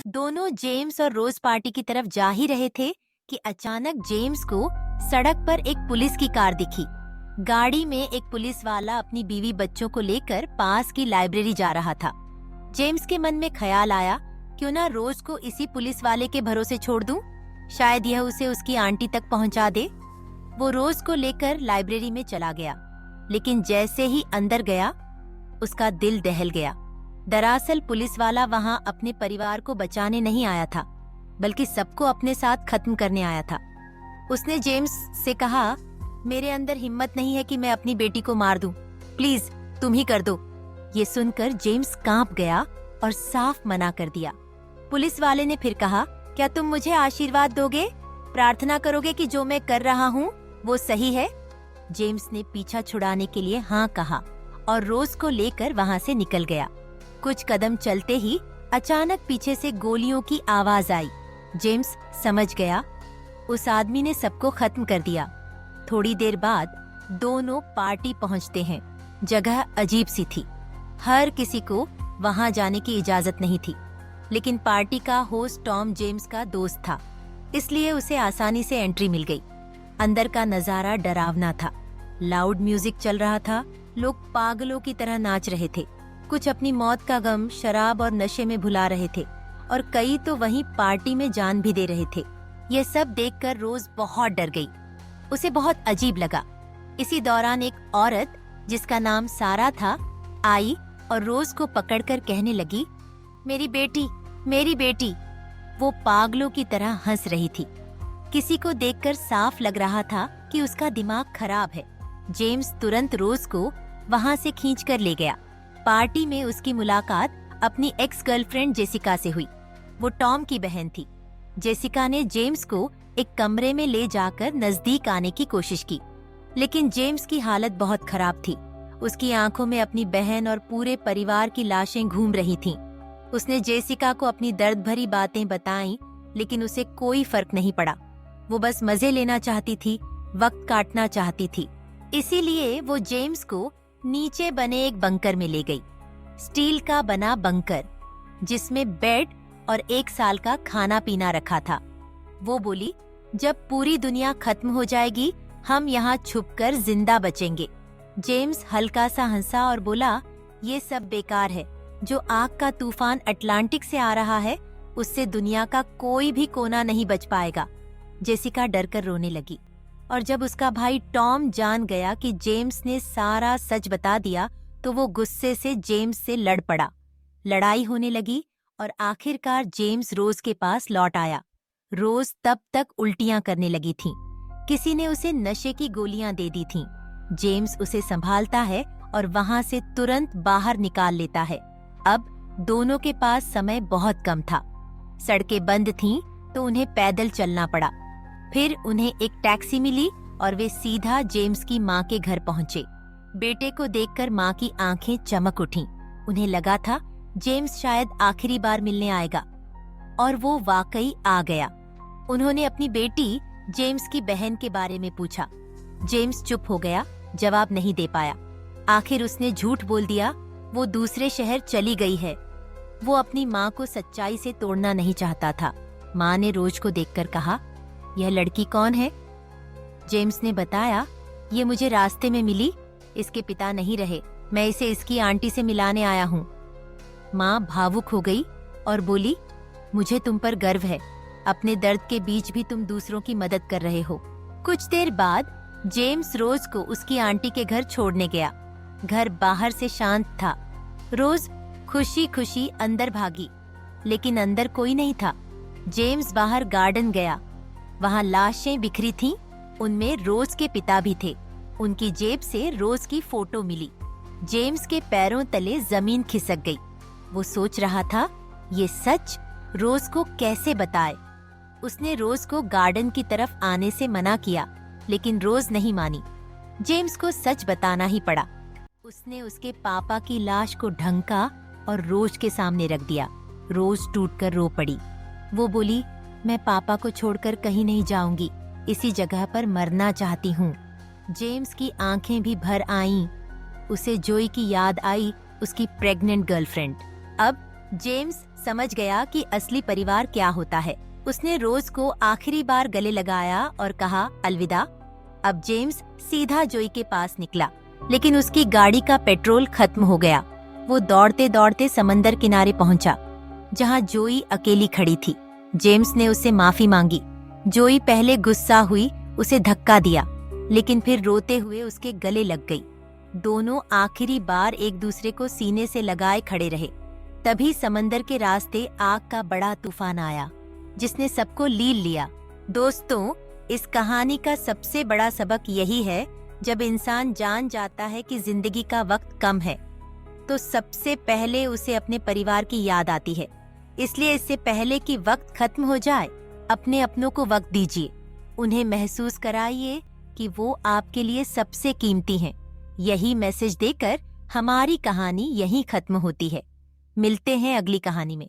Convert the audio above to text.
दोनों जेम्स और रोज पार्टी की तरफ जा ही रहे थे कि अचानक जेम्स को सड़क पर एक पुलिस की कार दिखी। गाड़ी में एक पुलिस वाला अपनी बीवी बच्चों को लेकर पास की लाइब्रेरी जा रहा था। जेम्स के मन में ख्याल आया, क्यों ना रोज को इसी पुलिस वाले के भरोसे छोड़ दूं? शायद यह उसे उसकी आंटी तक पहुंचा दे। वो रोज को लेकर लाइब्रेरी में चला गया, लेकिन जैसे ही अंदर गया उसका दिल दहल गया। दरअसल पुलिस वाला वहां अपने परिवार को बचाने नहीं आया था, बल्कि सबको अपने साथ खत्म करने आया था। उसने जेम्स से कहा, मेरे अंदर हिम्मत नहीं है कि मैं अपनी बेटी को मार दूं, प्लीज तुम ही कर दो। ये सुनकर जेम्स कांप गया और साफ मना कर दिया। पुलिस वाले ने फिर कहा, क्या तुम मुझे आशीर्वाद दोगे? प्रार्थना करोगे कि जो मैं कर रहा हूँ वो सही है? जेम्स ने पीछा छुड़ाने के लिए हाँ कहा और रोज को लेकर वहाँ से निकल गया। कुछ कदम चलते ही अचानक पीछे से गोलियों की आवाज आई। जेम्स समझ गया, उस आदमी ने सबको खत्म कर दिया। थोड़ी देर बाद दोनों पार्टी पहुंचते हैं। जगह अजीब सी थी, हर किसी को वहां जाने की इजाजत नहीं थी, लेकिन पार्टी का होस्ट टॉम जेम्स का दोस्त था, इसलिए उसे आसानी से एंट्री मिल गई। अंदर का नजारा डरावना था। लाउड म्यूजिक चल रहा था, लोग पागलों की तरह नाच रहे थे। कुछ अपनी मौत का गम शराब और नशे में भुला रहे थे और कई तो वहीं पार्टी में जान भी दे रहे थे। यह सब देखकर रोज बहुत डर गई। उसे बहुत अजीब लगा। इसी दौरान एक औरत जिसका नाम सारा था आई और रोज को पकड़कर कहने लगी, मेरी बेटी, मेरी बेटी। वो पागलों की तरह हंस रही थी। किसी को देखकर साफ लग रहा था कि उसका दिमाग खराब है। जेम्स तुरंत रोज को वहां से खींचकर ले गया। पार्टी में उसकी मुलाकात अपनी एक्स गर्लफ्रेंड जेसिका से हुई। वो टॉम की बहन थी। जेसिका ने जेम्स को एक कमरे में ले जाकर नजदीक आने की कोशिश की, लेकिन जेम्स की हालत बहुत खराब थी। उसकी आंखों में अपनी बहन और पूरे परिवार की लाशें घूम रही थीं। उसने जेसिका को अपनी दर्द भरी बातें बताईं, लेकिन उसे कोई फर्क नहीं पड़ा। वो बस मजे लेना चाहती थी, वक्त काटना चाहती थी। इसीलिए वो जेम्स को नीचे बने एक बंकर में ले गई। स्टील का बना बंकर, जिसमें बेड और 1 साल का खाना पीना रखा था। वो बोली, जब पूरी दुनिया खत्म हो जाएगी हम यहाँ छुपकर जिंदा बचेंगे। जेम्स हल्का सा हंसा और बोला, ये सब बेकार है। जो आग का तूफान अटलांटिक से आ रहा है उससे दुनिया का कोई भी कोना नहीं बच पाएगा। जेसिका डरकर रोने लगी और जब उसका भाई टॉम जान गया कि जेम्स ने सारा सच बता दिया तो वो गुस्से से जेम्स से लड़ पड़ा। लड़ाई होने लगी और आखिरकार जेम्स रोज के पास लौट आया। रोज तब तक उल्टियां करने लगी थी। किसी ने उसे नशे की गोलियां दे दी थीं। जेम्स उसे संभालता है और वहां से तुरंत बाहर निकाल लेता है। अब दोनों के पास समय बहुत कम था। सड़कें बंद थीं तो उन्हें पैदल चलना पड़ा। फिर उन्हें एक टैक्सी मिली और वे सीधा जेम्स की माँ के घर पहुंचे। बेटे को देखकर माँ की आंखें चमक उठीं। उन्हें लगा था जेम्स शायद आखिरी बार मिलने आएगा, और वो वाकई आ गया। उन्होंने अपनी बेटी जेम्स की बहन के बारे में पूछा। जेम्स चुप हो गया, जवाब नहीं दे पाया। आखिर उसने झूठ बोल दिया, वो दूसरे शहर चली गई है। वो अपनी माँ को सच्चाई से तोड़ना नहीं चाहता था। माँ ने रोज को देखकर कहा, यह लड़की कौन है? जेम्स ने बताया, ये मुझे रास्ते में मिली, इसके पिता नहीं रहे, मैं इसे इसकी आंटी से मिलाने आया हूँ। माँ भावुक हो गई और बोली, मुझे तुम पर गर्व है। अपने दर्द के बीच भी तुम दूसरों की मदद कर रहे हो। कुछ देर बाद जेम्स रोज को उसकी आंटी के घर छोड़ने गया। घर बाहर से शांत था। रोज खुशी खुशी अंदर भागी, लेकिन अंदर कोई नहीं था। जेम्स बाहर गार्डन गया। वहाँ लाशें बिखरी थीं, उनमें रोज के पिता भी थे। उनकी जेब से रोज की फोटो मिली। जेम्स के पैरों तले जमीन खिसक गई। वो सोच रहा था, ये सच रोज को कैसे बताए। उसने रोज को गार्डन की तरफ आने से मना किया, लेकिन रोज नहीं मानी। जेम्स को सच बताना ही पड़ा। उसने उसके पापा की लाश को ढंका और रोज के सामने रख दिया। रोज टूटकर रो पड़ी। वो बोली, मैं पापा को छोड़कर कहीं नहीं जाऊंगी, इसी जगह पर मरना चाहती हूँ। जेम्स की आंखें भी भर आईं। उसे जोई की याद आई, उसकी प्रेग्नेंट गर्लफ्रेंड। अब जेम्स समझ गया कि असली परिवार क्या होता है। उसने रोज को आखिरी बार गले लगाया और कहा अलविदा। अब जेम्स सीधा जोई के पास निकला, लेकिन उसकी गाड़ी का पेट्रोल खत्म हो गया। वो दौड़ते दौड़ते समंदर किनारे पहुंचा, जहां जोई अकेली खड़ी थी। जेम्स ने उससे माफी मांगी। जोई पहले गुस्सा हुई, उसे धक्का दिया, लेकिन फिर रोते हुए उसके गले लग गई। दोनों आखिरी बार एक दूसरे को सीने से लगाए खड़े रहे। तभी समंदर के रास्ते आग का बड़ा तूफान आया, जिसने सबको लील लिया। दोस्तों, इस कहानी का सबसे बड़ा सबक यही है, जब इंसान जान जाता है कि जिंदगी का वक्त कम है, तो सबसे पहले उसे अपने परिवार की याद आती है। इसलिए इससे पहले कि वक्त खत्म हो जाए, अपने अपनों को वक्त दीजिए। उन्हें महसूस कराइए कि वो आपके लिए सबसे कीमती हैं। यही मैसेज देकर हमारी कहानी यहीं खत्म होती है। मिलते हैं अगली कहानी में।